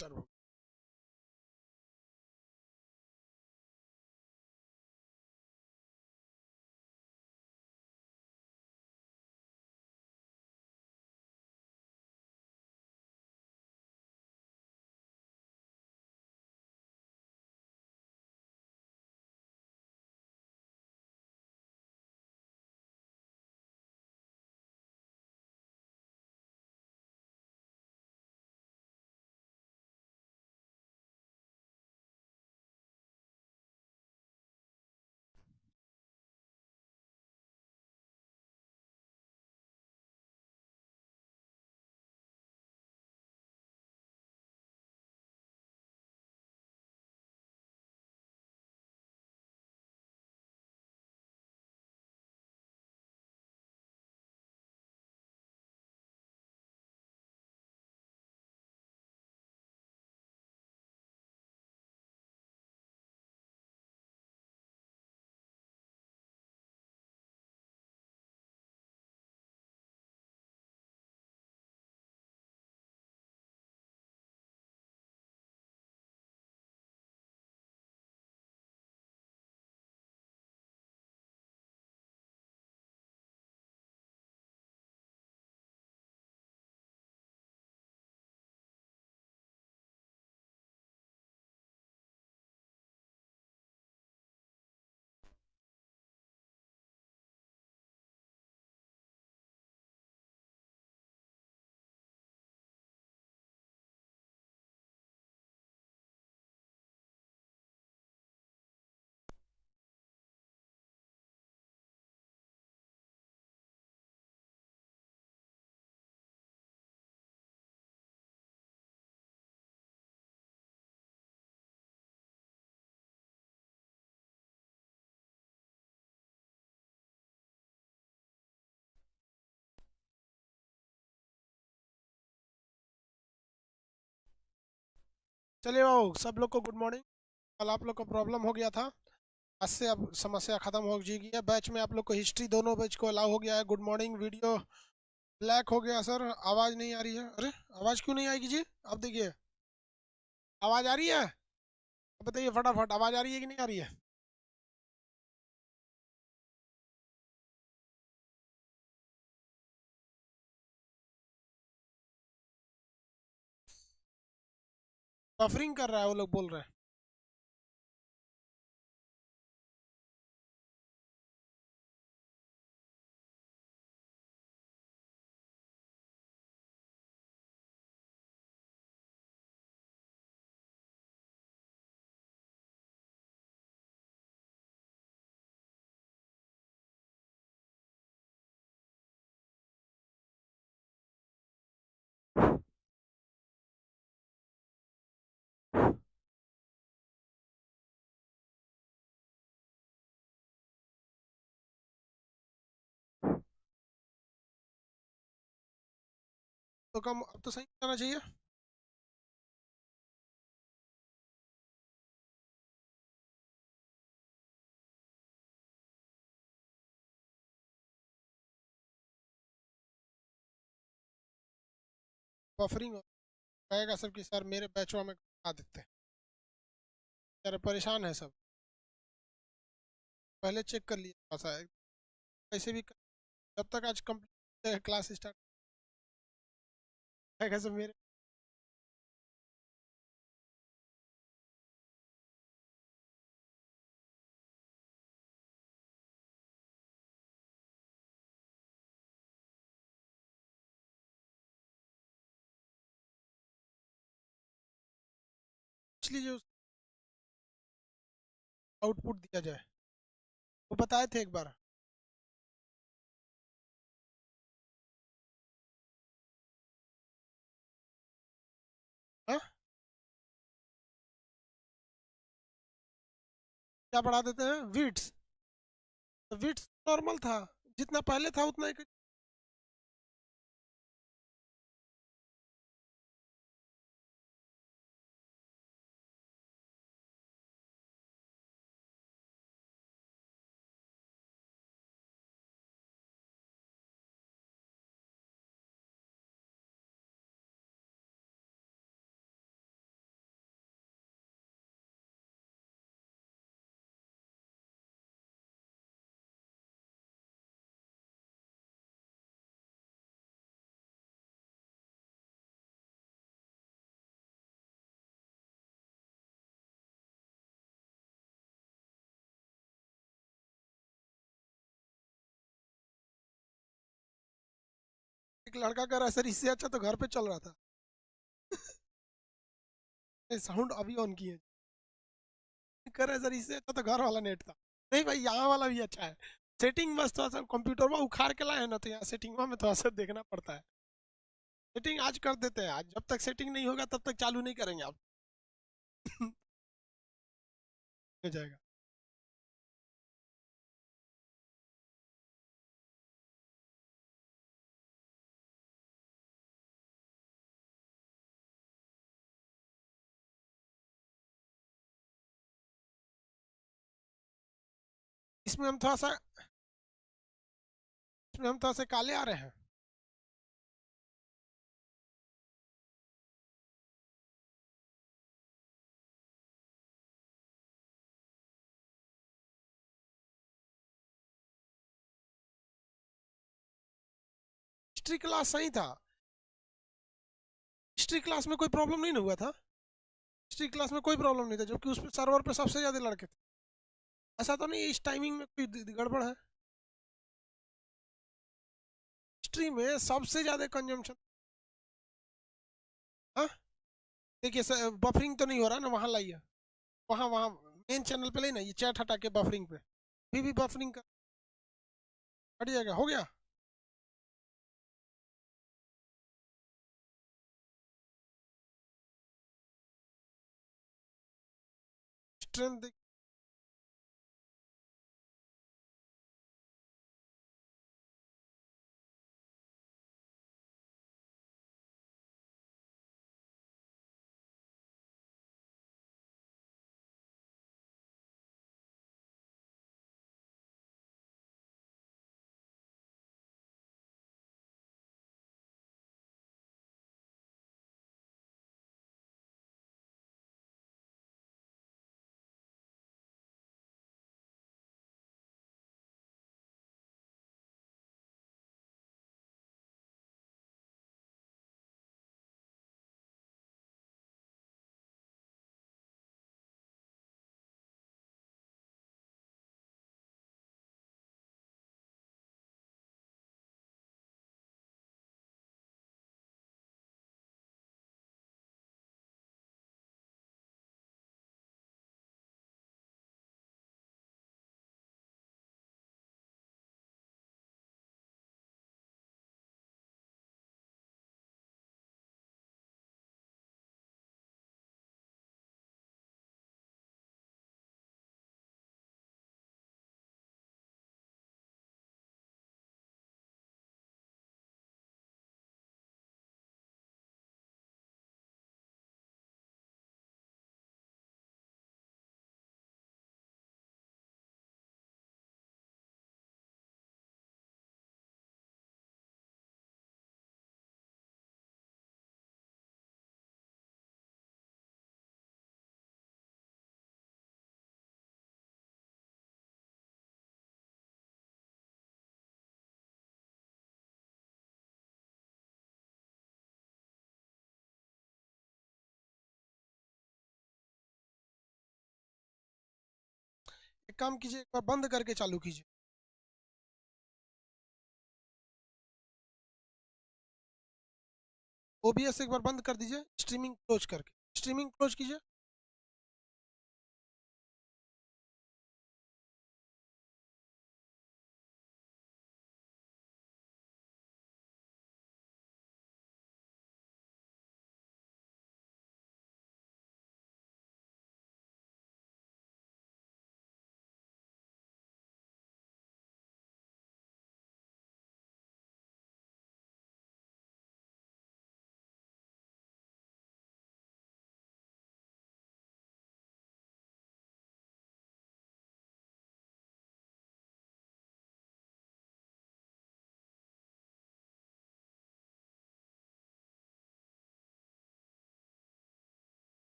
Disturb हो। चलिए बाबू, सब लोग को गुड मॉर्निंग। कल आप लोग को प्रॉब्लम हो गया था, आज से अब समस्या खत्म हो गई है। बैच में आप लोग को हिस्ट्री दोनों बैच को अलाउ हो गया है। Good morning. वीडियो ब्लैक हो गया सर, आवाज़ नहीं आ रही है। अरे, आवाज़ क्यों नहीं आएगी जी? अब देखिए, आवाज़ आ रही है? अब बताइए फटाफट, आवाज़ आ रही है कि नहीं आ रही है? बफरिंग कर रहा है वो लोग बोल रहे हैं। तो कम, अब तो सही जाना चाहिए। बफरिंग कहेगा सर कि सर मेरे बैचों में आ देते हैं। यार परेशान है सब। पहले चेक कर लिए थोड़ा सा, कैसे भी जब तक आज कंप्लीट क्लास स्टार्ट कहेगा सर मेरे। पूछ लीजिए, आउटपुट दिया जाए। वो बताए थे एक बार। हाँ, क्या पढ़ा देते हैं? वीट्स। तो वीट्स नॉर्मल था, जितना पहले था उतना ही। एक लड़का कह रहा है सर इससे अच्छा तो घर पे चल रहा था। साउंड अभी ऑन किए, कह रहा है सर इससे अच्छा तो घर वाला नेट था। नहीं भाई, यहाँ वाला भी अच्छा है। सेटिंग बस थोड़ा सा कंप्यूटर में उखाड़ के लाए ना, तो यहाँ सेटिंग में थोड़ा सा देखना पड़ता है। सेटिंग आज कर देते हैं, आज जब तक सेटिंग नहीं होगा तब तक चालू नहीं करेंगे आप। हो जाएगा। इसमें हम थोड़ा सा इसमें हम थोड़ा सा काले आ रहे हैं। हिस्ट्री क्लास सही था। हिस्ट्री क्लास में कोई प्रॉब्लम नहीं ना हुआ था। हिस्ट्री क्लास में कोई प्रॉब्लम नहीं था, जबकि उस पर सर्वर पे सबसे ज्यादा लड़के थे। ऐसा तो नहीं इस टाइमिंग में कोई गड़बड़ है। हिस्ट्री में सबसे ज्यादा कंजम्पशन। हाँ, देखिए बफरिंग तो नहीं हो रहा ना, वहाँ लाइए। वहाँ वहाँ मेन चैनल पे लेना, ये चैट हटा के बफरिंग पे। अभी भी बफरिंग का हट जाएगा, हो गया। स्ट्रेंथ। एक काम कीजिए, एक बार बंद करके चालू कीजिए। ओबीएस एक बार बंद कर दीजिए, स्ट्रीमिंग क्लोज करके स्ट्रीमिंग क्लोज कीजिए।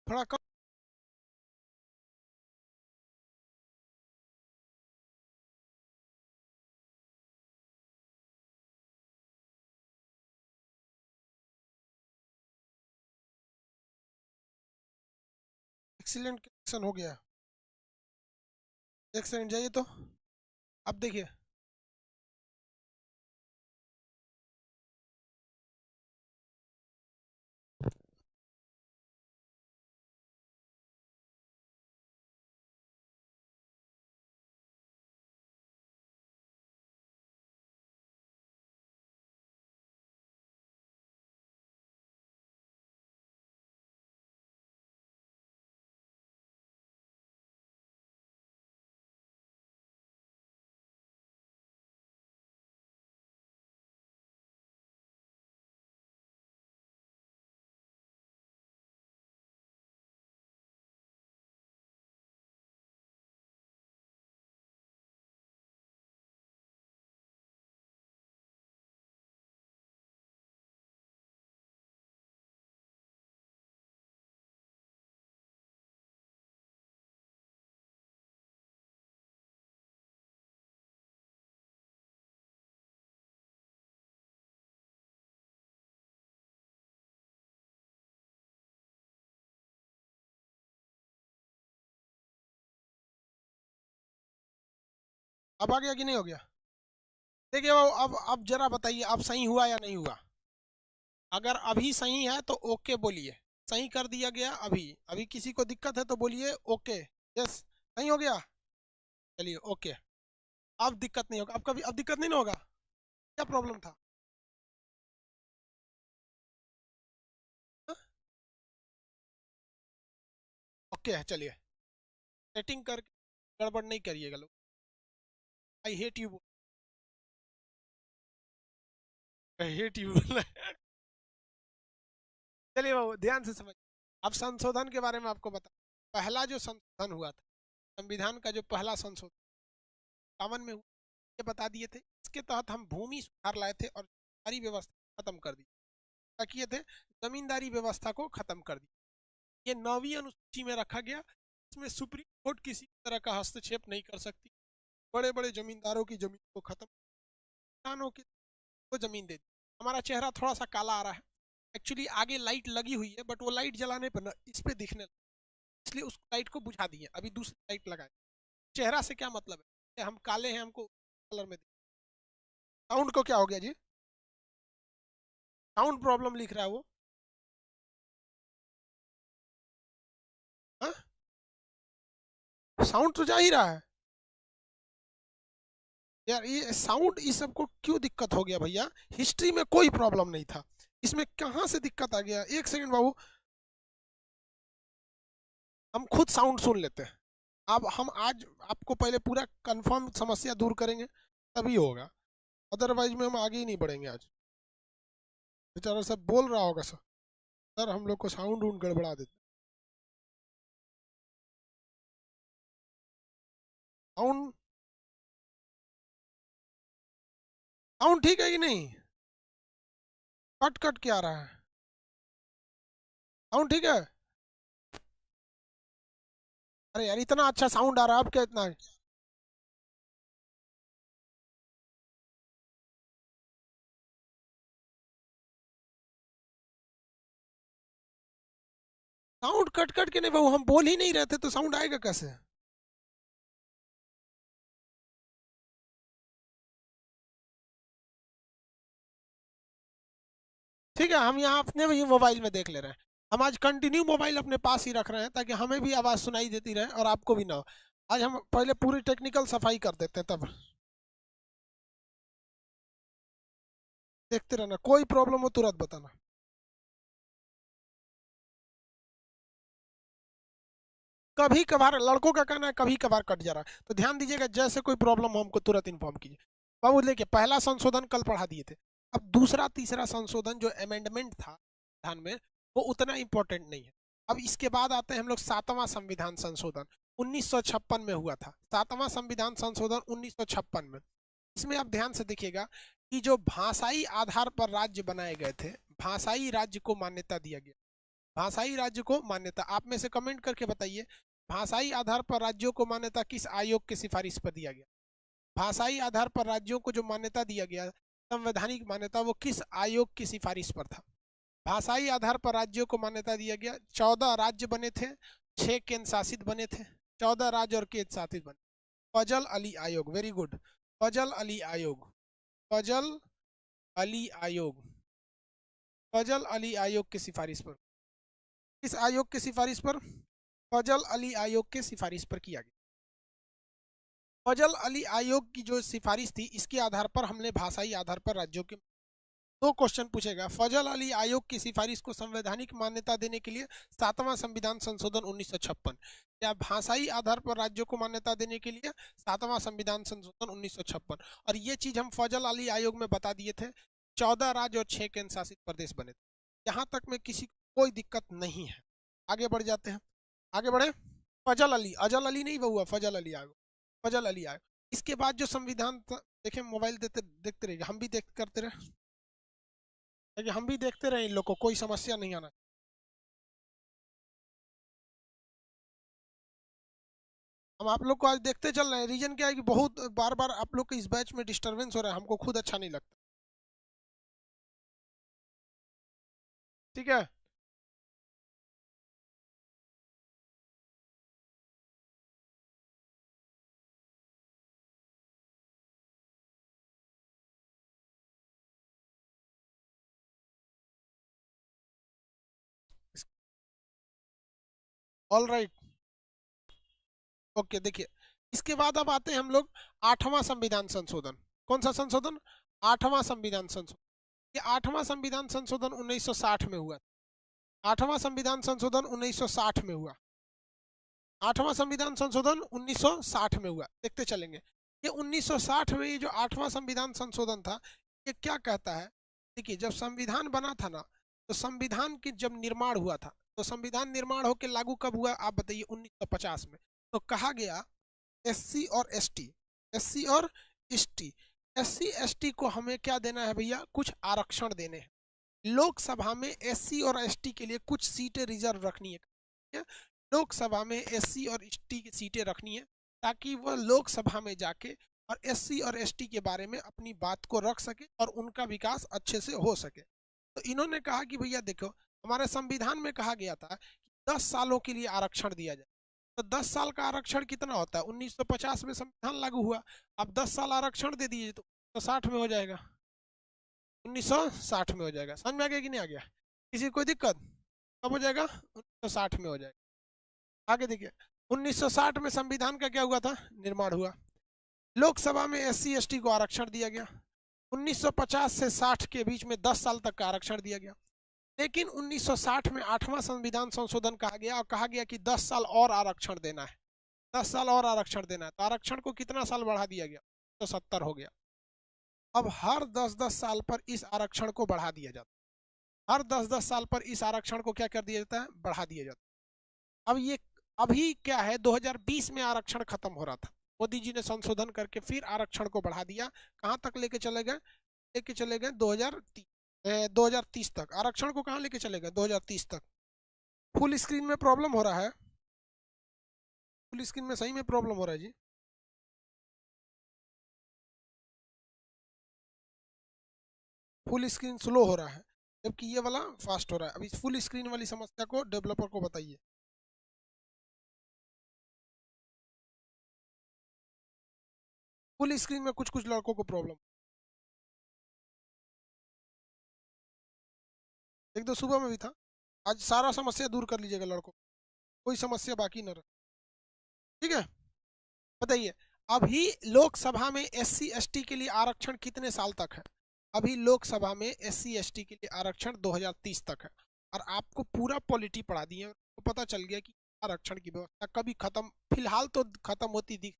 थोड़ा कम। एक्सीलेंट कनेक्शन हो गया। एक सेकंड जाइए तो। अब देखिए, अब आ गया कि नहीं हो गया? देखिए वो अब जरा बताइए अब सही हुआ या नहीं हुआ? अगर अभी सही है तो ओके बोलिए। सही कर दिया गया अभी। अभी किसी को दिक्कत है तो बोलिए ओके। यस, सही हो गया। चलिए ओके। अब दिक्कत नहीं होगा, अब कभी अब दिक्कत नहीं ना होगा। क्या प्रॉब्लम था? हाँ? ओके है, चलिए। सेटिंग करके गड़बड़ नहीं करिएगा लोग। I hate you. I hate you. चलिए बाबू ध्यान से समझ। अब संशोधन के बारे में आपको बता। पहला जो संशोधन हुआ था, संविधान का जो पहला संशोधन 51 में हुआ, ये बता दिए थे। इसके तहत हम भूमि सुधार लाए थे और जमींदारी व्यवस्था खत्म कर दी। क्या किए थे? जमींदारी व्यवस्था को खत्म कर दिया। ये 9वीं अनुसूची में रखा गया। इसमें सुप्रीम कोर्ट किसी तरह का हस्तक्षेप नहीं कर सकती। बड़े बड़े जमींदारों की जमीन को खत्म, किसानों की को जमीन दे दी। हमारा चेहरा थोड़ा सा काला आ रहा है। एक्चुअली आगे लाइट लगी हुई है, बट वो लाइट जलाने पर ना इस पे दिखने लगा, इसलिए उस लाइट को बुझा दिए, अभी दूसरी लाइट लगाए। चेहरा से क्या मतलब है? हम काले हैं, हमको कलर में। साउंड को क्या हो गया जी? साउंड प्रॉब्लम लिख रहा है वो। हाँ, साउंड तो जा ही रहा है। यार ये साउंड इस सबको क्यों दिक्कत हो गया भैया? हिस्ट्री में कोई प्रॉब्लम नहीं था, इसमें कहाँ से दिक्कत आ गया? एक सेकंड बाबू, हम खुद साउंड सुन लेते हैं। अब हम आज आपको पहले पूरा कंफर्म समस्या दूर करेंगे, तभी होगा। अदरवाइज में हम आगे ही नहीं बढ़ेंगे आज। बेचारा सब बोल रहा होगा सर, सर हम लोग को साउंड उन गड़बड़ा देते। साउंड साउंड ठीक है कि नहीं? कट कट क्या आ रहा है? साउंड ठीक है? अरे यार इतना अच्छा साउंड आ रहा है, अब क्या इतना? साउंड कट कट के नहीं बाबू, हम बोल ही नहीं रहे थे तो साउंड आएगा कैसे? ठीक है, हम यहाँ अपने भी मोबाइल में देख ले रहे हैं। हम आज कंटिन्यू मोबाइल अपने पास ही रख रहे हैं ताकि हमें भी आवाज़ सुनाई देती रहे और आपको भी ना हो। आज हम पहले पूरी टेक्निकल सफाई कर देते हैं, तब देखते रहना। कोई प्रॉब्लम हो तुरंत बताना। कभी कभार लड़कों का कहना है कभी कभार कट जा रहा है, तो ध्यान दीजिएगा, जैसे कोई प्रॉब्लम हो हमको तुरंत इन्फॉर्म कीजिए। बाबू देखिए, पहला संशोधन कल पढ़ा दिए थे। अब दूसरा तीसरा संशोधन जो अमेंडमेंट था संविधान में, वो उतना इंपॉर्टेंट नहीं है। अब इसके बाद आते हैं हम लोग सातवां संविधान संशोधन। 1956 में हुआ था सातवां संविधान संशोधन, 1956 में। इसमें आप ध्यान से देखिएगा कि जो भाषाई आधार पर राज्य बनाए गए थे, भाषाई राज्य को मान्यता दिया गया। भाषाई राज्य को मान्यता, आप में से कमेंट करके बताइए, भाषाई आधार पर राज्यों को मान्यता किस आयोग की सिफारिश पर दिया गया? भाषाई आधार पर राज्यों को जो मान्यता दिया गया, संवैधानिक मान्यता, वो किस आयोग की सिफारिश पर था? भाषाई आधार पर राज्यों को मान्यता दिया गया। 14 राज्य बने थे, 6 केंद्र शासित बने थे। 14 राज्य और केंद्र शासित बने। फजल अली आयोग, वेरी गुड। फजल अली आयोग, फजल अली आयोग, फजल अली आयोग की सिफारिश पर। किस आयोग की सिफारिश पर? फजल अली आयोग के सिफारिश पर किया गया। फजल अली आयोग की जो सिफारिश थी, इसके आधार पर हमने भाषाई आधार पर राज्यों के दो क्वेश्चन पूछेगा। फजल अली आयोग की सिफारिश को संवैधानिक मान्यता देने के लिए सातवां संविधान संशोधन 1956, या भाषाई आधार पर राज्यों को मान्यता देने के लिए सातवां संविधान संशोधन 1956। और ये चीज हम फजल अली आयोग में बता दिए थे। 14 राज्य और 6 केंद्र शासित प्रदेश बने थे। यहाँ तक में किसी को कोई दिक्कत नहीं है। आगे बढ़ जाते हैं, आगे बढ़े। फजल अली, अजल अली नहीं हुआ, फजल अली आयोग, फजल अली आयोग। इसके बाद जो संविधान देखे, मोबाइल देते देखते रहिए, हम भी देख करते रहे, ताकि हम भी देखते रहे, इन लोग को कोई समस्या नहीं आना। हम आप लोग को आज देखते चल रहे हैं। रीजन क्या है कि बहुत बार बार आप लोग के इस बैच में डिस्टरबेंस हो रहा है, हमको खुद अच्छा नहीं लगता। ठीक है। All right. ओके, देखिए इसके बाद अब आते हैं हम लोग आठवां संविधान संशोधन। कौन सा संशोधन? आठवां संविधान संशोधन। ये आठवां संविधान संशोधन 1960 में हुआ। आठवां संविधान संशोधन 1960 में हुआ। आठवां संविधान संशोधन 1960 में हुआ। देखते चलेंगे। ये 1960 में ये जो आठवां संविधान संशोधन था, ये क्या कहता है? देखिए, जब संविधान बना था ना, तो संविधान की जब निर्माण हुआ था, तो संविधान निर्माण होकर लागू कब हुआ आप बताइए? 1950 में। तो कहा गया एससी और एसटी, एससी और एसटी, एससी एसटी को हमें क्या देना है भैया? कुछ आरक्षण देने हैं। लोकसभा में एससी और एसटी के लिए कुछ सीटें रिजर्व रखनी है। लोकसभा में एससी और एसटी की सीटें रखनी है, ताकि वह लोकसभा में जाके और एससी और एसटी के बारे में अपनी बात को रख सके और उनका विकास अच्छे से हो सके। तो इन्होंने कहा कि भैया देखो, हमारे संविधान में कहा गया था कि 10 सालों के लिए आरक्षण दिया जाए। तो 10 साल का आरक्षण कितना होता है? 1950 में संविधान लागू हुआ। अब 10 साल आरक्षण दे दीजिए तो 60 में हो जाएगा। 1960 में हो जाएगा। समझ में आ गया कि नहीं आ गया? किसी कोई दिक्कत? कब हो जाएगा? 1960 में हो जाएगा। आगे देखिए, 1960 में संविधान का क्या हुआ था? निर्माण हुआ। लोकसभा में एससी एसटी को आरक्षण दिया गया। 1950 से 60 के बीच में 10 साल तक का आरक्षण दिया गया। लेकिन 1960 में आठवां संविधान संशोधन कहा गया और कहा गया कि 10 साल और आरक्षण देना है। 10 साल और आरक्षण देना है। तो आरक्षण को कितना साल बढ़ा दिया गया? तो 70 हो गया। अब हर 10-10 साल पर इस आरक्षण को बढ़ा दिया जाता है। हर 10-10 साल पर इस आरक्षण को क्या कर दिया जाता है? बढ़ा दिया जाता है। अब ये अभी क्या है, 2020 में आरक्षण खत्म हो रहा था। मोदी जी ने संशोधन करके फिर आरक्षण को बढ़ा दिया। कहां तक लेके चले गए? लेके चले गए 2030 तक। आरक्षण को कहां लेके चले गए? 2030 तक। फुल स्क्रीन में प्रॉब्लम हो रहा है? फुल स्क्रीन में सही में प्रॉब्लम हो रहा है जी? फुल स्क्रीन स्लो हो रहा है, जबकि ये वाला फास्ट हो रहा है। अभी फुल स्क्रीन वाली समस्या को डेवलपर को बताइए। फुल स्क्रीन में कुछ कुछ लड़कों को प्रॉब्लम। एक दो सुबह में भी था। आज सारा समस्या दूर कर लीजिएगा लड़कों, कोई समस्या बाकी न रहे। ठीक है, बताइए। अभी लोकसभा में एससी एसटी के लिए आरक्षण कितने साल तक है? अभी लोकसभा में एससी एसटी के लिए आरक्षण 2030 तक है। और आपको पूरा पॉलिटी पढ़ा दिए, तो पता चल गया कि आरक्षण की व्यवस्था कभी खत्म, फिलहाल तो खत्म होती दिख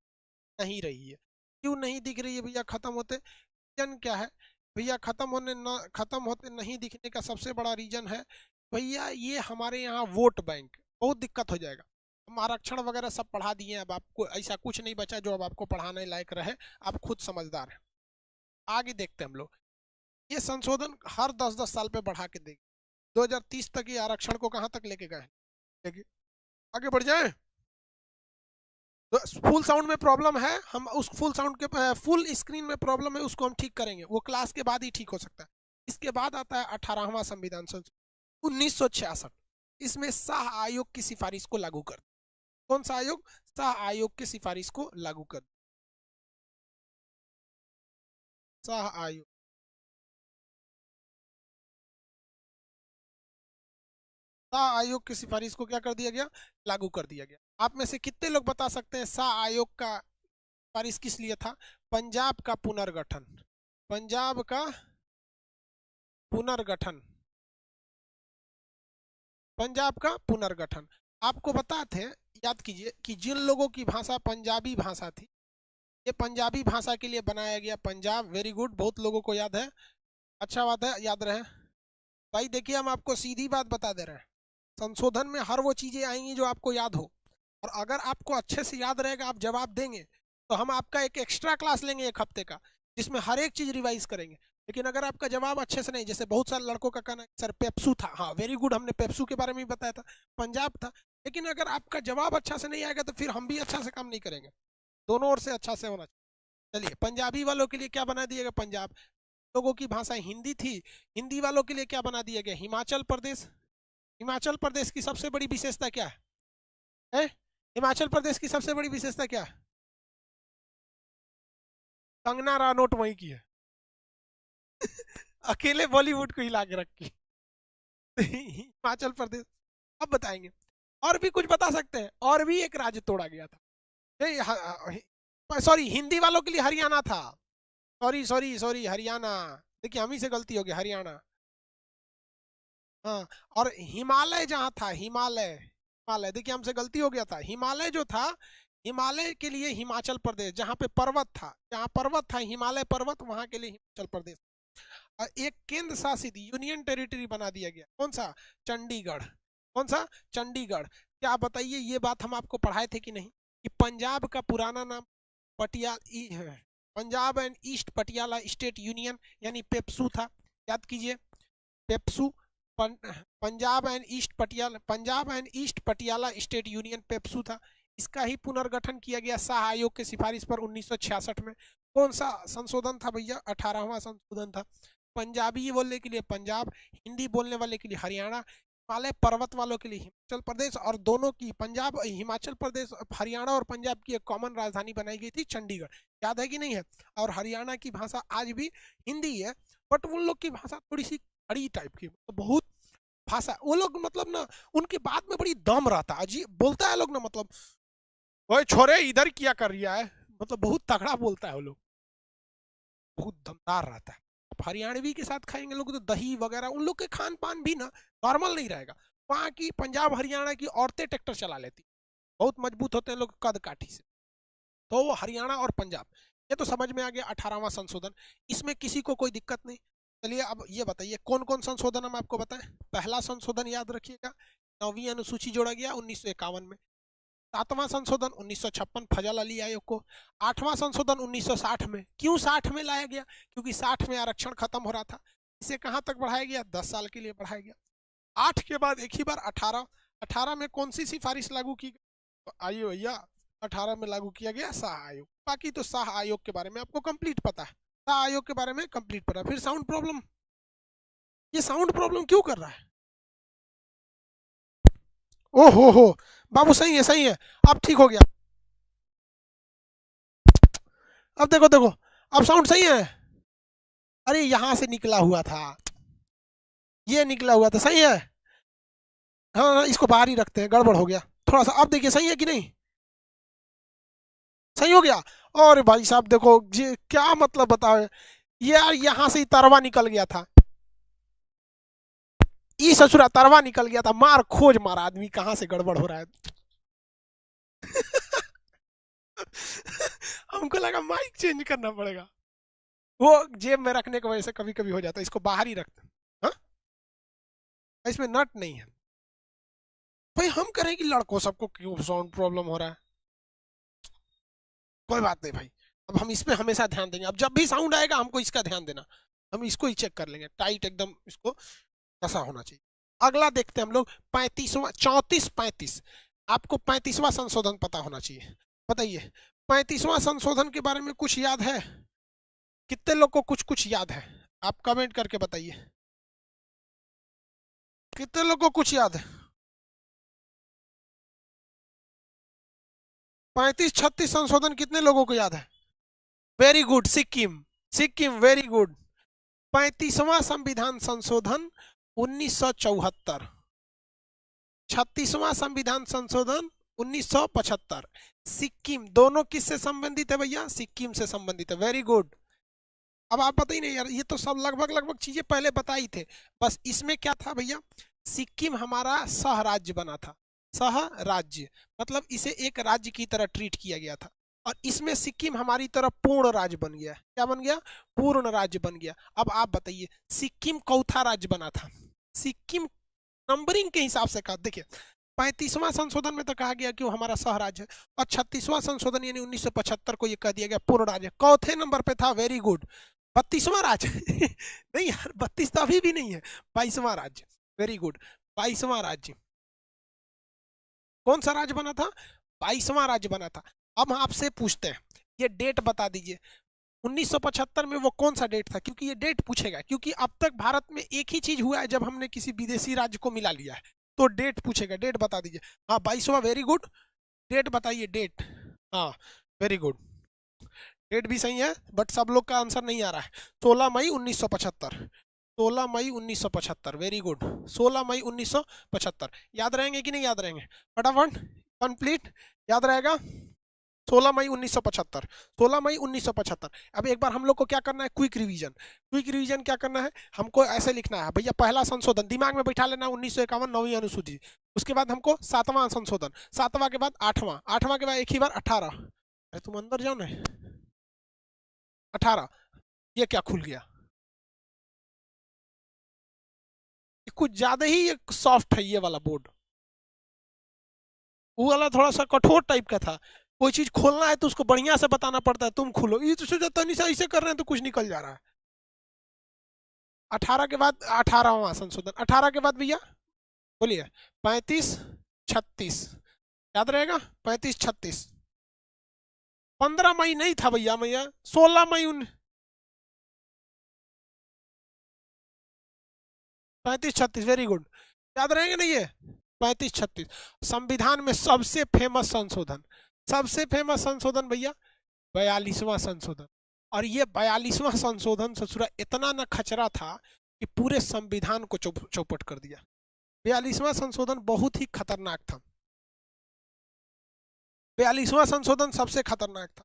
नहीं रही है। क्यों नहीं दिख रही है भैया खत्म होते? रीजन क्या है भैया? खत्म होते नहीं दिखने का सबसे बड़ा रीजन है भैया, ये हमारे यहाँ वोट बैंक। बहुत दिक्कत हो जाएगा। हम आरक्षण वगैरह सब पढ़ा दिए, अब आपको ऐसा कुछ नहीं बचा जो अब आपको पढ़ाने लायक रहे। आप खुद समझदार हैं। आगे देखते हैं हम लोग। ये संशोधन हर 10-10 साल पे बढ़ा के देंगे। 2030 तक ये आरक्षण को कहाँ तक लेके गए हैं? देखिए, आगे बढ़ जाए। तो फुल साउंड में प्रॉब्लम है, हम उस फुल साउंड के फुल स्क्रीन में प्रॉब्लम है, उसको हम ठीक करेंगे। वो क्लास के बाद ही ठीक हो सकता है। इसके बाद आता है 18वां संविधान संशोधन 1966। इसमें शाह आयोग की सिफारिश को लागू कर। कौन सा आयोग? शाह आयोग की सिफारिश को लागू कर। शाह आयोग, शाह आयोग की सिफारिश को क्या कर दिया गया? लागू कर दिया गया। आप में से कितने लोग बता सकते हैं शाह आयोग का सिफारिश किस लिए था? पंजाब का पुनर्गठन। पंजाब का पुनर्गठन। पंजाब का पुनर्गठन। आपको बताते हैं, याद कीजिए कि जिन लोगों की भाषा पंजाबी भाषा थी, ये पंजाबी भाषा के लिए बनाया गया पंजाब। वेरी गुड, बहुत लोगों को याद है। अच्छा बात है, याद रहे। भाई देखिए, हम आपको सीधी बात बता दे रहे हैं। संशोधन में हर वो चीजें आएंगी जो आपको याद हो, और अगर आपको अच्छे से याद रहेगा, आप जवाब देंगे, तो हम आपका एक एक्स्ट्रा क्लास लेंगे 1 हफ्ते का, जिसमें हर एक चीज रिवाइज करेंगे। लेकिन अगर आपका जवाब अच्छे से नहीं, जैसे बहुत सारे लड़कों का कहना है सर पेप्सू था, हाँ वेरी गुड, हमने पेप्सू के बारे में भी बताया था, पंजाब था। लेकिन अगर आपका जवाब अच्छा से नहीं आएगा, तो फिर हम भी अच्छा से काम नहीं करेंगे। दोनों ओर से अच्छा से होना चाहिए। चलिए, पंजाबी वालों के लिए क्या बना दिएगा? पंजाब। लोगों की भाषा हिंदी थी, हिंदी वालों के लिए क्या बना दिया गया? हिमाचल प्रदेश। हिमाचल प्रदेश की सबसे बड़ी विशेषता क्या है? हिमाचल प्रदेश की सबसे बड़ी विशेषता क्या है? कंगना रानौट वहीं की है। अकेले बॉलीवुड को हिला के रखी। हिमाचल प्रदेश। अब बताएंगे। और भी कुछ बता सकते हैं? और भी एक राज्य तोड़ा गया था। सॉरी, हिंदी वालों के लिए हरियाणा था। Sorry sorry sorry, Haryana. देखिए हम ही से गलती हो गई, हरियाणा। हाँ। और हिमालय जहाँ था, हिमालय, हिमालय देखिए हमसे गलती हो गया था। हिमालय जो था, हिमालय के लिए हिमाचल प्रदेश, जहाँ पे पर्वत था, जहाँ पर्वत था हिमालय पर्वत, वहां के लिए हिमाचल प्रदेश। और एक केंद्र शासित यूनियन टेरिटरी बना दिया गया, कौन सा? चंडीगढ़। कौन सा? चंडीगढ़। क्या आप बताइए, ये बात हम आपको पढ़ाए थे कि नहीं, कि पंजाब का पुराना नाम है, Punjab and east Patiala state union, यानी पेप्सू था। याद कीजिए, PEPSU. Punjab and east Patiala, Punjab and east Patiala state union PEPSU था। इसका ही पुनर्गठन किया गया शाह आयोग के सिफारिश पर 1966 में। कौन सा संशोधन था भैया? 18वां संशोधन था। पंजाबी बोलने के लिए पंजाब, हिंदी बोलने वाले के लिए हरियाणा, हिमालय पर्वत वालों के लिए हिमाचल प्रदेश, और दोनों की, पंजाब, हिमाचल प्रदेश, हरियाणा और पंजाब की एक कॉमन राजधानी बनाई गई थी, चंडीगढ़। याद है कि नहीं है? और हरियाणा की भाषा आज भी हिंदी है, बट उन लोग की भाषा थोड़ी सी खड़ी टाइप की, तो बहुत भाषा वो लोग, मतलब ना, उनके बात में बड़ी दम रहता है, अजीब बोलता है लोग ना, मतलब ओए छोरे इधर क्या कर रिया है, मतलब बहुत तगड़ा बोलता है वो लोग, बहुत दमदार रहता है। अब हरियाणवी के साथ खाएंगे लोग तो दही वगैरह, उन लोग के खान पान भी ना नॉर्मल नहीं रहेगा। वहाँ की पंजाब हरियाणा की औरतें ट्रैक्टर चला लेती, बहुत मजबूत होते हैं लोग कद काठी से। तो वो हरियाणा और पंजाब, ये तो समझ में आ गया। 18वां संशोधन, इसमें किसी को कोई दिक्कत नहीं। चलिए अब ये बताइए कौन कौन संशोधन हम आपको बताएं। पहला संशोधन याद रखिएगा, 9वीं अनुसूची जोड़ा गया 1951 में। 7वां संशोधन 1956, फजल अली आयोग को। 8वां संशोधन 1960 में। क्यों 60 में लाया गया? क्योंकि 60 में आरक्षण खत्म हो रहा था। इसे कहां तक बढ़ाया गया? 10 साल के लिए बढ़ाया गया। 8 के बाद एक ही बार 18, 18 में कौन सी सिफारिश लागू की गई? तो आइए भैया, 18 में लागू किया गया शाह आयोग। बाकी तो शाह आयोग के बारे में आपको कंप्लीट पता है, शाह आयोग के बारे में कंप्लीट पता है। फिर साउंड प्रॉब्लम, ये साउंड प्रॉब्लम क्यों कर रहा है? ओ हो, बाबू सही है, सही है, अब ठीक हो गया। अब देखो देखो, अब साउंड सही है। अरे यहाँ से निकला हुआ था, ये निकला हुआ था, सही है। हाँ हाँ, इसको बाहर ही रखते हैं, गड़बड़ हो गया थोड़ा सा। अब देखिए सही है कि नहीं? सही हो गया। और भाई साहब देखो, ये क्या मतलब बताओ, यार यहाँ से ही तरवा निकल गया था, ई ससुरा तरवा निकल गया था, मार खोज मारा आदमी, कहाँ से गड़बड़ हो रहा है। हमको लगा माइक चेंज करना पड़ेगा, वो जेब में रखने की वजह से कभी कभी हो जाता है, इसको बाहर ही रखते। हाँ, इसमें नट नहीं है। भाई हम करें कि लड़कों सबको क्यों साउंड प्रॉब्लम हो रहा है? कोई बात नहीं भाई, अब हम इस पे हमेशा ध्यान देंगे। अब जब भी साउंड आएगा हमको इसका ध्यान देना, हम इसको ही चेक कर लेंगे टाइट एकदम, इसको कैसा होना चाहिए। अगला देखते हैं हम लोग, 35वां, 34 35। आपको 35वां संशोधन पता होना चाहिए। बताइए 35वां संशोधन के बारे में कुछ याद है? कितने लोग को कुछ कुछ याद है? आप कमेंट करके बताइए, कितने लोग को कुछ याद है? 35 36 संशोधन कितने लोगों को याद है? Very good, Sikkim, Sikkim very good. 35वां संविधान संशोधन 1974। 36वां संविधान संशोधन 1975। सिक्किम, दोनों किससे संबंधित है भैया? सिक्किम से संबंधित है, वेरी गुड। अब आप बताइए नहीं यार, ये तो सब लगभग लगभग चीजें पहले बताई थे, बस इसमें क्या था भैया, सिक्किम हमारा सह राज्य बना था। सह राज्य मतलब इसे एक राज्य की तरह ट्रीट किया गया था, और इसमें सिक्किम हमारी तरफ पूर्ण राज्य बन गया। क्या बन गया? पूर्ण राज्य बन गया। अब आप बताइए सिक्किम चौथा राज्य बना था। सिक्किम नंबरिंग के हिसाब से कहा, देखिए 35वां संशोधन में तो कहा गया कि वो हमारा सह राज्य है, और 36वां संशोधन यानी 1975 को ये कह दिया गया पूर्ण राज्य। चौथे नंबर पे था, वेरी गुड, 32वां राज्य। नहीं यार, 32 तो अभी भी नहीं है, 22वां राज्य, वेरी गुड, 22वां राज्य। कौन सा राज्य बना था? 22वां राज्य बना था। अब हम आपसे पूछते हैं, ये डेट बता दीजिए, 1975 में वो कौन सा डेट था? क्योंकि ये डेट पूछेगा, क्योंकि अब तक भारत में एक ही चीज हुआ है जब हमने किसी विदेशी राज्य को मिला लिया है, तो डेट पूछेगा। डेट बता दीजिए। हाँ 22वां, वेरी गुड, डेट बताइए, डेट। हाँ वेरी गुड, डेट भी सही है, बट सब लोग का आंसर नहीं आ रहा है। 16 मई 1975। 16 मई 1975, वेरी गुड। 16 मई 1975 याद रहेंगे कि नहीं याद रहेंगे? फटाफट कंप्लीट याद रहेगा। 16 मई 1975, 16 मई 1975। अब एक बार हम लोग को क्या करना है, क्विक रिवीजन। क्विक रिवीजन क्या करना है, हमको ऐसे लिखना है भैया, पहला संशोधन दिमाग में बैठा लेना 1951 9वीं अनुसूची। उसके बाद हमको 7वां संशोधन, 7वां के बाद 8वां, 8वां के बाद एक ही बार 18। अरे तुम अंदर जाओ ना। 18, ये क्या खुल गया? ये कुछ ज्यादा ही सॉफ्ट है ये वाला बोर्ड। वो वाला थोड़ा सा कठोर टाइप का था। कोई चीज खोलना है तो उसको बढ़िया से बताना पड़ता है, तुम खोलो ये तो सोचा तनी सा ऐसे कर रहे हैं तो कुछ निकल जा रहा है। 18 के बाद 18वां संशोधन, 18 के बाद भैया बोलिए 35 36 याद रहेगा। 35 36 15 मई नहीं था भैया 16 मई 35 36, वेरी गुड। याद रहेंगे नहीं ये 35 36। संविधान में सबसे फेमस संशोधन, सबसे फेमस संशोधन भैया 42वां संशोधन। और ये 42वां संशोधन ससुरा इतना न खचरा था कि पूरे संविधान को चौपट कर दिया। 42वां संशोधन बहुत ही खतरनाक था। 42वां संशोधन सबसे खतरनाक था।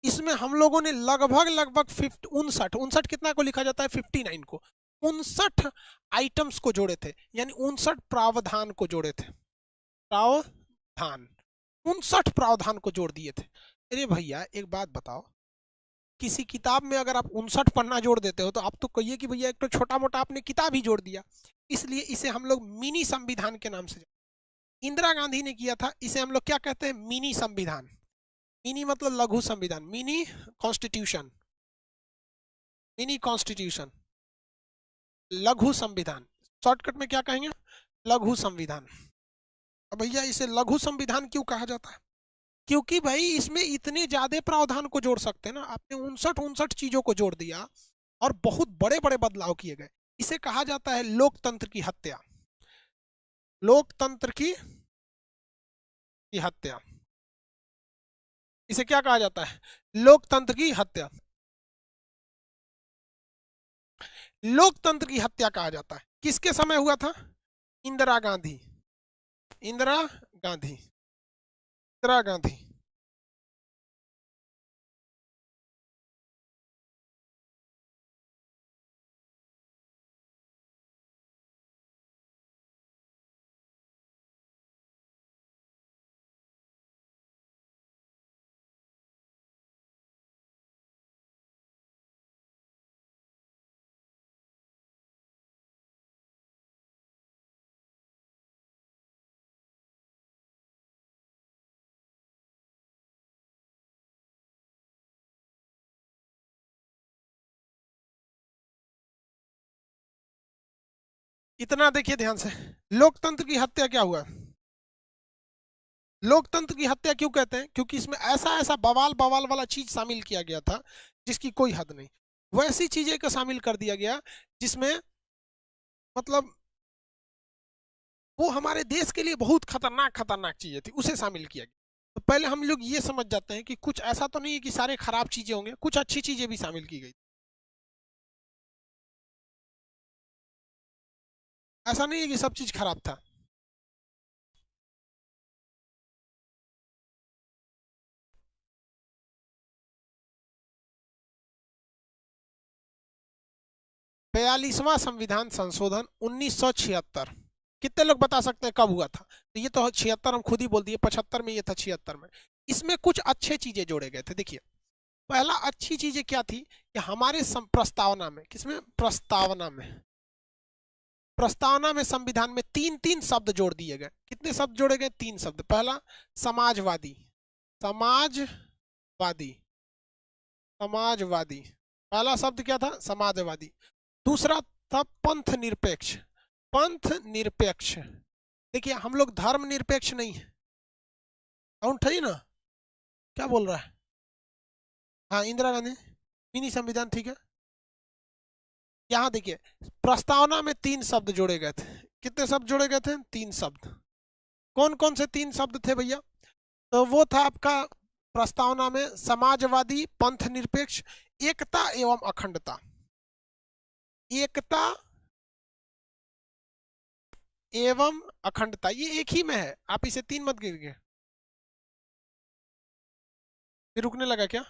इसमें हम लोगों ने लगभग 59 कितना को लिखा जाता है, 59 को, 59 आइटम्स को जोड़े थे, यानी 59 प्रावधान को जोड़े थे। प्रावधान 59 प्रावधान को जोड़ दिए थे। अरे भैया एक बात बताओ, किसी किताब में अगर आप 59 पन्ना जोड़ देते हो तो आप तो कहिए कि भैया एक तो छोटा मोटा आपने किताब ही जोड़ दिया। इसलिए इसे हम लोग मिनी संविधान के नाम से, इंदिरा गांधी ने किया था, इसे हम लोग क्या कहते हैं, मिनी संविधान। मिनी मतलब लघु संविधान, मिनी कॉन्स्टिट्यूशन, मिनी कॉन्स्टिट्यूशन, लघु संविधान, शॉर्टकट में क्या कहेंगे, लघु संविधान। अब भैया इसे लघु संविधान क्यों कहा जाता है? क्योंकि भाई इसमें इतने ज्यादा प्रावधान को जोड़ सकते हैं ना, आपने 59 चीजों को जोड़ दिया और बहुत बड़े बड़े बदलाव किए गए। इसे कहा जाता है लोकतंत्र की हत्या, लोकतंत्र की हत्या। इसे क्या कहा जाता है, लोकतंत्र की हत्या। लोकतंत्र की हत्या कहा जाता है। किसके समय हुआ था? इंदिरा गांधी, इंदिरा गांधी, इंदिरा गांधी। इतना देखिए ध्यान से, लोकतंत्र की हत्या क्या हुआ? लोकतंत्र की हत्या क्यों कहते हैं? क्योंकि इसमें ऐसा ऐसा बवाल बवाल वाला चीज शामिल किया गया था जिसकी कोई हद नहीं। वैसी चीजें को शामिल कर दिया गया जिसमें मतलब वो हमारे देश के लिए बहुत खतरनाक खतरनाक चीजें थी, उसे शामिल किया गया। तो पहले हम लोग ये समझ जाते हैं कि कुछ ऐसा तो नहीं है कि सारे खराब चीजें होंगे, कुछ अच्छी चीजें भी शामिल की गई। ऐसा नहीं है कि सब चीज खराब था। बयालीसवां संविधान संशोधन 1976, कितने लोग बता सकते हैं कब हुआ था? तो ये तो 76 हम खुद ही बोल दिए, 75 में ये था, 76 में। इसमें कुछ अच्छे चीजें जोड़े गए थे। देखिए पहला अच्छी चीजें क्या थी कि हमारे प्रस्तावना में, किसमें, प्रस्तावना में, प्रस्तावना में संविधान में तीन तीन शब्द जोड़ दिए गए। कितने शब्द जोड़े गए? तीन शब्द। पहला समाजवादी, समाजवादी, समाजवादी, पहला शब्द क्या था? समाजवादी। दूसरा था पंथ निरपेक्ष, पंथ निरपेक्ष। देखिए हम लोग धर्म निरपेक्ष नहीं है, काउंट है ना, क्या बोल रहा है? हाँ इंदिरा गांधी, मिनी संविधान, ठीक है। यहाँ देखिए प्रस्तावना में तीन शब्द जोड़े गए थे। कितने शब्द जोड़े गए थे? तीन शब्द। कौन कौन से तीन शब्द थे भैया? तो वो था आपका प्रस्तावना में समाजवादी, पंथ निरपेक्ष, एकता एवं अखंडता, एकता एवं अखंडता, ये एक ही में है, आप इसे तीन मत गिरिए। ये रुकने लगा क्या?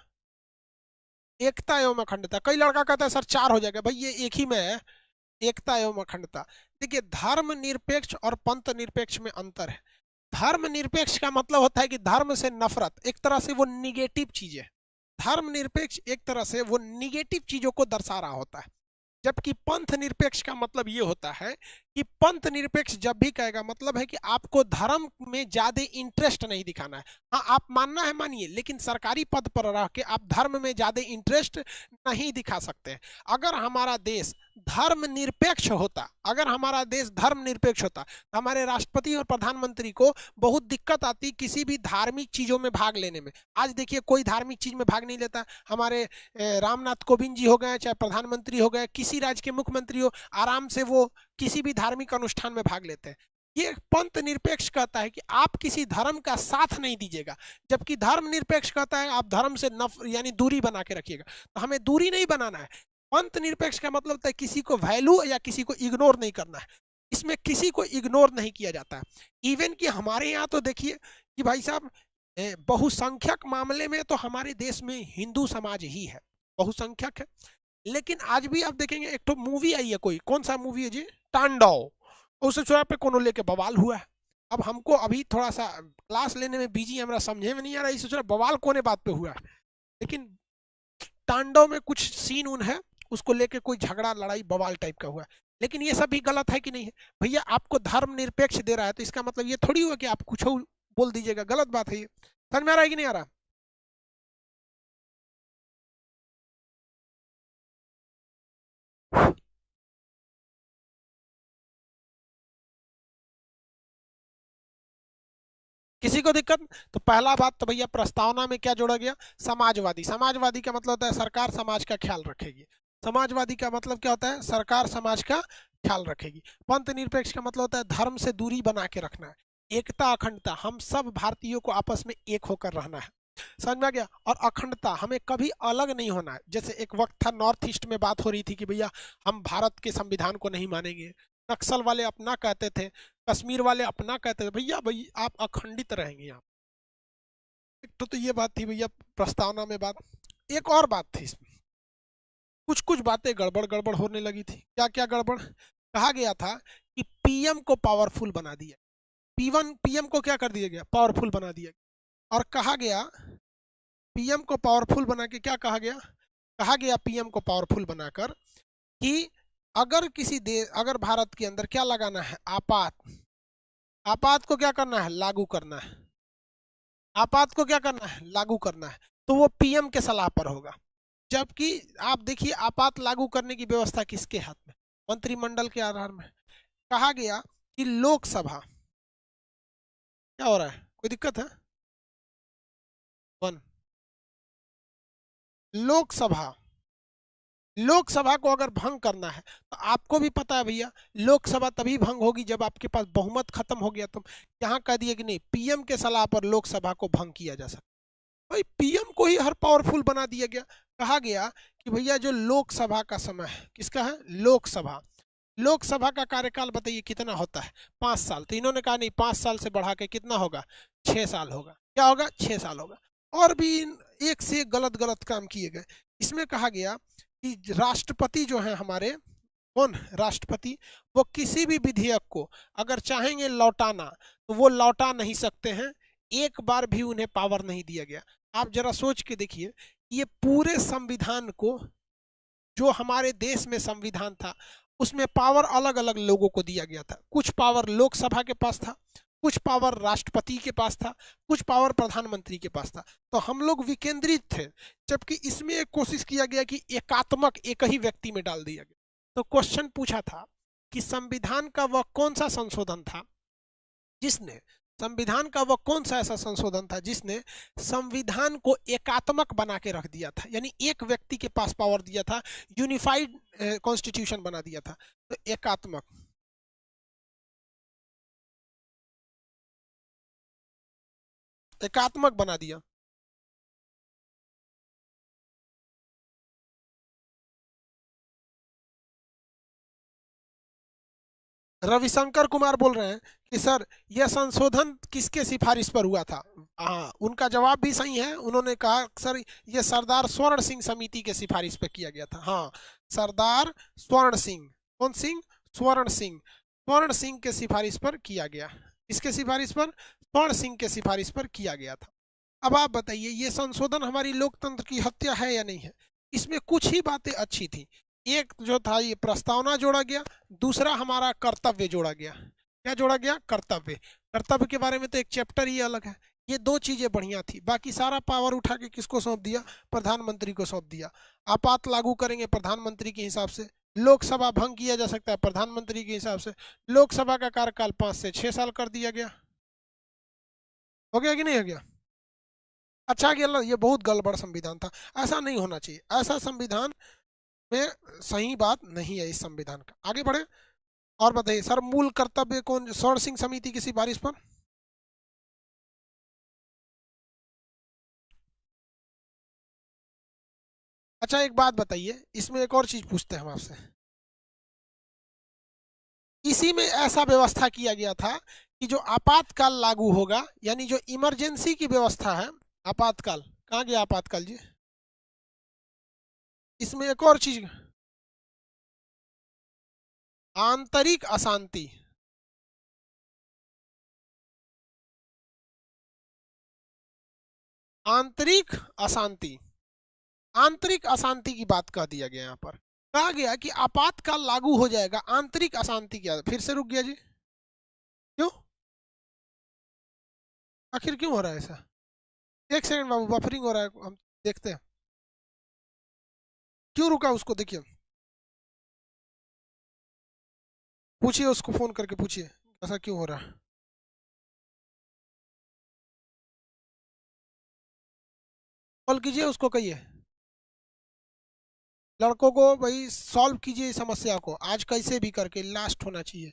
एकता एवं अखंडता, कई लड़का कहता है सर चार हो जाएगा, भाई ये एक ही में है, एकता एवं अखंडता। देखिए धर्म निरपेक्ष और पंथ निरपेक्ष में अंतर है। धर्म निरपेक्ष का मतलब होता है कि धर्म से नफरत, एक तरह से वो निगेटिव चीज है। धर्म निरपेक्ष एक तरह से वो निगेटिव चीजों को दर्शा रहा होता है। जबकि पंथ निरपेक्ष का मतलब ये होता है कि पंथ निरपेक्ष जब भी कहेगा मतलब है कि आपको धर्म में ज्यादा इंटरेस्ट नहीं दिखाना है। हाँ आप मानना है मानिए, लेकिन सरकारी पद पर रह के आप धर्म में ज्यादा इंटरेस्ट नहीं दिखा सकते। अगर हमारा देश धर्म निरपेक्ष होता, अगर हमारा देश धर्म निरपेक्ष होता तो हमारे राष्ट्रपति और प्रधानमंत्री को बहुत दिक्कत आती किसी भी धार्मिक चीजों में भाग लेने में। आज देखिए कोई धार्मिक चीज में भाग नहीं लेता। हमारे रामनाथ कोविंद जी हो गए, चाहे प्रधानमंत्री हो गए, किसी राज्य के मुख्यमंत्री हो, आराम से वो किसी भी धार्मिक अनुष्ठान में भाग लेते हैं। ये पंथ निरपेक्ष कहता है कि आप किसी धर्म का साथ नहीं दीजिएगा, जबकि धर्म निरपेक्ष कहता है आप धर्म से यानी दूरी बना के रखिएगा। तो हमें दूरी नहीं बनाना है। पंथ निरपेक्ष का मतलब होता है किसी को वैल्यू या किसी को इग्नोर नहीं करना है। इसमें किसी को इग्नोर नहीं किया जाता है। इवन कि हमारे यहाँ तो देखिए कि भाई साहब बहुसंख्यक मामले में तो हमारे देश में हिंदू समाज ही है, बहुसंख्यक है। लेकिन आज भी आप देखेंगे, एक तो मूवी आई है, कोई कौन सा मूवी है जी, तांडव, उस छोरा पे कोनो लेके बवाल हुआ है। अब हमको अभी थोड़ा सा क्लास लेने में बिजी, हमारा समझे में नहीं आ रहा इस छोरा बवाल कोने बात पे हुआ है। लेकिन तांडव में कुछ सीन उन है, उसको लेके कोई झगड़ा लड़ाई बवाल टाइप का हुआ है। लेकिन ये सब भी गलत है कि नहीं है? भैया आपको धर्म निरपेक्ष दे रहा है तो इसका मतलब ये थोड़ी हुआ कि आप कुछ बोल दीजिएगा, गलत बात है ये। समझ में आ रहा है कि नहीं आ रहा? किसी को दिक्कत? तो पहला बात तो भैया प्रस्तावना में क्या जोड़ा गया? समाजवादी। समाजवादी का मतलब होता है सरकार समाज का ख्याल रखेगी। समाजवादी का मतलब क्या होता है? सरकार समाज का ख्याल रखेगी। पंथ निरपेक्ष का मतलब होता है धर्म से दूरी बना के रखना है। एकता अखंडता, हम सब भारतीयों को आपस में एक होकर रहना है। समझ में आ गया? और अखंडता, हमें कभी अलग नहीं होना है। जैसे एक वक्त था नॉर्थ ईस्ट में बात हो रही थी कि भैया हम भारत के संविधान को नहीं मानेंगे, नक्सल वाले अपना कहते थे, कश्मीर वाले अपना कहते थे। भैया भाई आप अखंडित रहेंगे यहाँ। एक तो ये बात थी भैया प्रस्तावना में बात। एक और बात थी इसमें, कुछ कुछ बातें गड़बड़ गड़बड़ होने लगी थी। क्या क्या गड़बड़? कहा गया था कि पीएम को पावरफुल बना दिया। पीएम को क्या कर दिया गया? पावरफुल बना दिया गया। और कहा गया पीएम को पावरफुल बना के क्या कहा गया? कहा गया पीएम को पावरफुल बनाकर कि अगर किसी देश, अगर भारत के अंदर क्या लगाना है? आपात। आपात को क्या करना है? लागू करना है। आपात को क्या करना है? लागू करना है। तो वो पीएम के सलाह पर होगा। जबकि आप देखिए आपात लागू करने की व्यवस्था किसके हाथ में? मंत्रिमंडल के आधार में। कहा गया कि लोकसभा, क्या हो रहा है, कोई दिक्कत है? वन, लोकसभा, लोकसभा को अगर भंग करना है तो आपको भी पता है भैया, लोकसभा तभी भंग होगी जब आपके पास बहुमत खत्म हो गया। तो यहाँ कह दिया कि नहीं, पीएम के सलाह पर लोकसभा को भंग किया जा सकता। भाई पीएम को ही हर पावरफुल बना दिया गया। कहा गया कि भैया जो लोकसभा का समय है, किसका है? लोकसभा। लोकसभा का कार्यकाल बताइए कितना होता है? 5 साल। तो इन्होंने कहा नहीं, 5 साल से बढ़ा के कितना होगा? 6 साल होगा। क्या होगा? 6 साल होगा। और भी एक से एक गलत गलत काम किए गए। इसमें कहा गया कि राष्ट्रपति जो है हमारे, कौन? राष्ट्रपति, वो किसी भी विधेयक को अगर चाहेंगे लौटाना तो वो लौटा नहीं सकते हैं। एक बार भी उन्हें पावर नहीं दिया गया। आप जरा सोच के देखिए, ये पूरे संविधान को, जो हमारे देश में संविधान था उसमें पावर अलग अलग लोगों को दिया गया था। कुछ पावर लोकसभा के पास था, कुछ पावर राष्ट्रपति के पास था, कुछ पावर प्रधानमंत्री के पास था। तो हम लोग विकेंद्रित थे। जबकि इसमें एक कोशिश किया गया कि एकात्मक एक ही व्यक्ति में डाल दिया गया। तो क्वेश्चन पूछा था कि संविधान का वह कौन सा संशोधन था जिसने, संविधान का वह कौन सा ऐसा संशोधन था जिसने संविधान को एकात्मक बना के रख दिया था, यानी एक व्यक्ति के पास पावर दिया था, यूनिफाइड कॉन्स्टिट्यूशन बना दिया था। तो एकात्मक, एकात्मक बना दिया। रविशंकर कुमार बोल रहे हैं कि सर यह संशोधन किसके सिफारिश पर हुआ था। हाँ, उनका जवाब भी सही है। उन्होंने कहा सर ये सरदार स्वर्ण सिंह समिति के सिफारिश पर किया गया था। हाँ, सरदार स्वर्ण सिंह, कौन सिंह? स्वर्ण सिंह। स्वर्ण सिंह के सिफारिश पर किया गया। इसके सिफारिश पर? स्वर्ण सिंह के सिफारिश पर किया गया था। अब आप बताइए ये संशोधन हमारी लोकतंत्र की हत्या है या नहीं है? इसमें कुछ ही बातें अच्छी थी। एक जो था ये प्रस्तावना जोड़ा गया, दूसरा हमारा कर्तव्य जोड़ा गया। क्या जोड़ा गया? कर्तव्य। कर्तव्य के बारे में तो एक चैप्टर ही अलग है। ये दो चीजें बढ़िया थी। बाकी सारा पावर उठा के किसको सौंप दिया? प्रधानमंत्री को सौंप दिया। आपात लागू करेंगे प्रधानमंत्री के हिसाब से, लोकसभा भंग किया जा सकता है प्रधानमंत्री के हिसाब से, लोकसभा का कार्यकाल 5 से 6 साल कर दिया गया। हो गया कि नहीं हो गया? अच्छा कि अल्लाह, ये बहुत गड़बड़ संविधान था। ऐसा नहीं होना चाहिए। ऐसा संविधान में सही बात नहीं है इस संविधान का। आगे बढ़े और बताइए सर, मूल कर्तव्य कौन? स्वर्ण सिंह समिति की सिफारिश पर। अच्छा एक बात बताइए, इसमें एक और चीज पूछते हैं हम आपसे। इसी में ऐसा व्यवस्था किया गया था कि जो आपातकाल लागू होगा, यानी जो इमरजेंसी की व्यवस्था है, आपातकाल, कहाँ गया आपातकाल जी? इसमें एक और चीज, आंतरिक अशांति। आंतरिक अशांति, आंतरिक अशांति की बात कह दिया गया यहाँ पर। कहा गया कि आपातकाल लागू हो जाएगा, आंतरिक अशांति क्या? फिर से रुक गया जी, क्यों? आखिर क्यों हो रहा है ऐसा? एक सेकंड बाबू, बफरिंग हो रहा है, हम देखते हैं क्यों रुका। उसको देखिए, पूछिए उसको, फोन करके पूछिए ऐसा क्यों हो रहा है। कॉल कीजिए उसको, कहिए लड़कों को भाई सॉल्व कीजिए इस समस्या को, आज कैसे भी करके लास्ट होना चाहिए।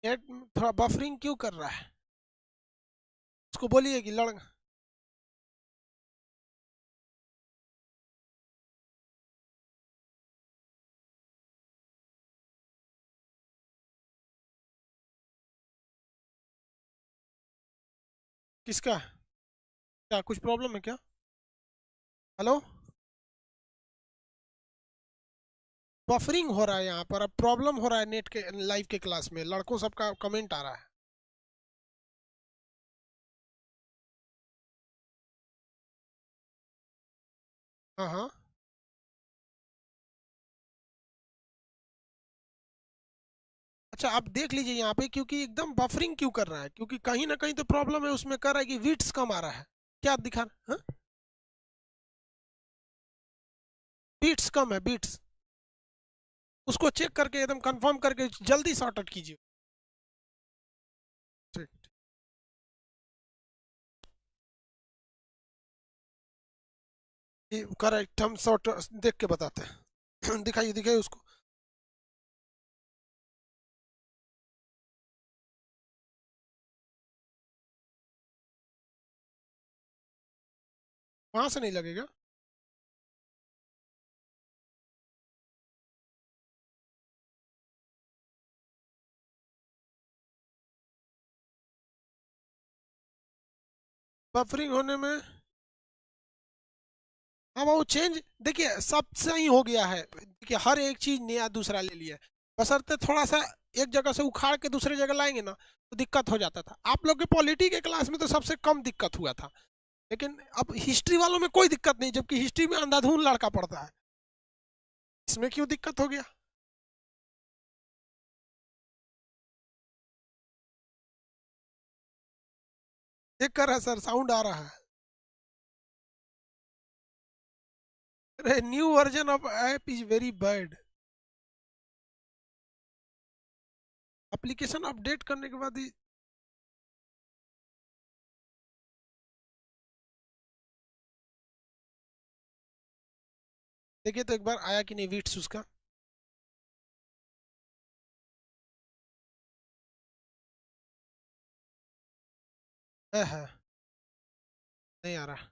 नेट थोड़ा बफरिंग क्यों कर रहा है? उसको बोलिए कि लड़, किसका? क्या कुछ प्रॉब्लम है क्या? हेलो, बफरिंग हो रहा है यहाँ पर, अब प्रॉब्लम हो रहा है नेट के, लाइव के क्लास में लड़कों सबका कमेंट आ रहा है। हाँ हाँ। अच्छा आप देख लीजिए यहाँ पे, क्योंकि एकदम बफरिंग क्यों कर रहा है, क्योंकि कहीं ना कहीं तो प्रॉब्लम है उसमें, कर रहा है कि बीट्स कम आ रहा है। क्या दिखा रहा है? बीट्स कम है, बीट्स। उसको चेक करके एकदम कंफर्म करके जल्दी सॉर्ट आउट कीजिए। ठीक। ये करेक्ट, हम सॉर्ट देख के बताते हैं। दिखाइए दिखाइए उसको। वहां से नहीं लगेगा। बफरिंग होने में, हाँ वो चेंज देखिए सब सही हो गया है, देखिए हर एक चीज नया दूसरा ले लिया है, बशर्ते थोड़ा सा एक जगह से उखाड़ के दूसरे जगह लाएंगे ना तो दिक्कत हो जाता था। आप लोग के पॉलिटी के क्लास में तो सबसे कम दिक्कत हुआ था, लेकिन अब हिस्ट्री वालों में कोई दिक्कत नहीं, जबकि हिस्ट्री में अंधाधुन लड़का पड़ता है, इसमें क्यों दिक्कत हो गया? चेक कर रहा है सर, साउंड आ रहा है। अरे new version of app is very bad. Application update करने के बाद ही देखिए तो एक बार आया कि नहीं वीट्स उसका। है नहीं आ रहा।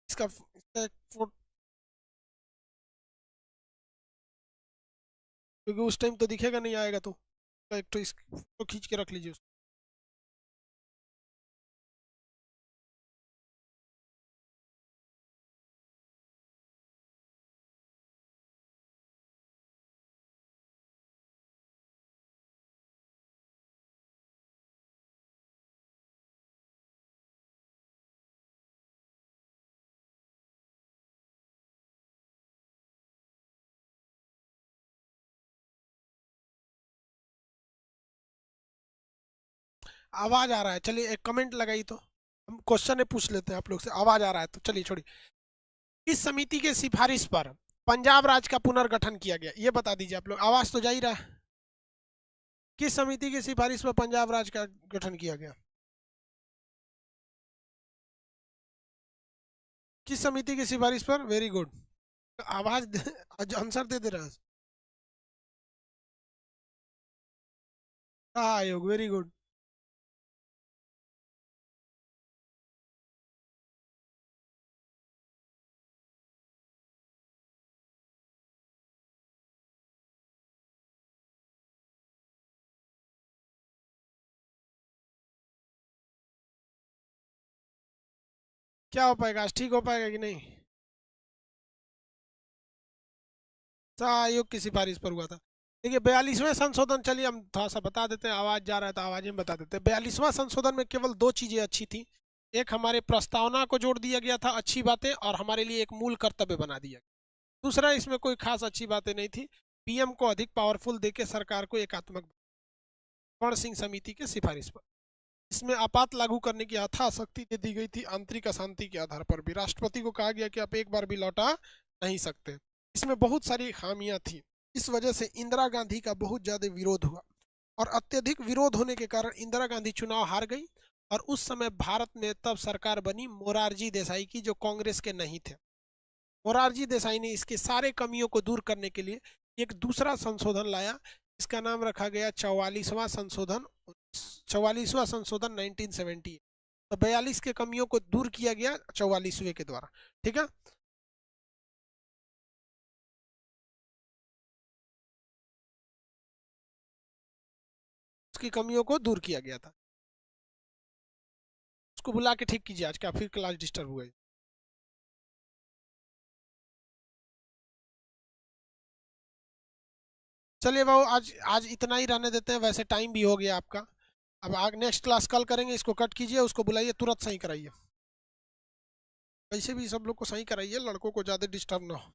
इसका एक क्योंकि उस टाइम तो दिखेगा नहीं, आएगा तो एक तो इसको खींच के रख लीजिए। आवाज आ रहा है, चलिए एक कमेंट लगाई तो हम क्वेश्चन पूछ लेते हैं आप लोग से, आवाज आ रहा है तो चलिए छोड़िए। किस समिति के सिफारिश पर पंजाब राज्य का पुनर्गठन किया गया, ये बता दीजिए आप लोग, आवाज तो जा ही रहा है। किस समिति की सिफारिश पर पंजाब राज्य का गठन किया गया? किस समिति की सिफारिश पर? Very good. आंसर दे रहा है। आयोग, वेरी गुड। क्या हो पाएगा आज, ठीक हो पाएगा कि नहीं? आयोग की सिफारिश पर हुआ था। देखिए 42वें संशोधन, चलिए हम थोड़ा सा बता देते हैं, आवाज जा रहा है तो आवाज में बता देते हैं। 42वां संशोधन में केवल दो चीजें अच्छी थी, एक हमारे प्रस्तावना को जोड़ दिया गया था अच्छी बातें, और हमारे लिए एक मूल कर्तव्य बना दिया गया। दूसरा इसमें कोई खास अच्छी बातें नहीं थी, पीएम को अधिक पावरफुल देके सरकार को एकात्मक, स्वर्ण सिंह समिति के सिफारिश पर। इसमें आपात लागू करने की यथाशक्ति दे दी गई थी, आंतरिक अशांति के आधार पर भी राष्ट्रपति को कहा गया कि आप एक बार भी लौटा नहीं सकते। इसमें बहुत सारी खामियां थी, इस वजह से इंदिरा गांधी का बहुत ज्यादा विरोध हुआ, और अत्यधिक विरोध होने के कारण इंदिरा गांधी चुनाव हार गई। और उस समय भारत में तब सरकार बनी मोरारजी देसाई की, जो कांग्रेस के नहीं थे। मोरारजी देसाई ने इसके सारे कमियों को दूर करने के लिए एक दूसरा संशोधन लाया, इसका नाम रखा गया 44वां संशोधन। 44वां संशोधन 1970। तो 42 के कमियों को दूर किया गया 44वें के द्वारा, ठीक है। उसकी कमियों को दूर किया गया था। उसको बुला के ठीक कीजिए, आज का फिर क्लास डिस्टर्ब हुआ है। चलिए बाबू, आज आज इतना ही रहने देते हैं, वैसे टाइम भी हो गया आपका। अब आगे नेक्स्ट क्लास कल करेंगे, इसको कट कीजिए, उसको बुलाइए, तुरंत सही कराइए। वैसे भी सब लोग को सही कराइए, लड़कों को ज़्यादा डिस्टर्ब ना हो।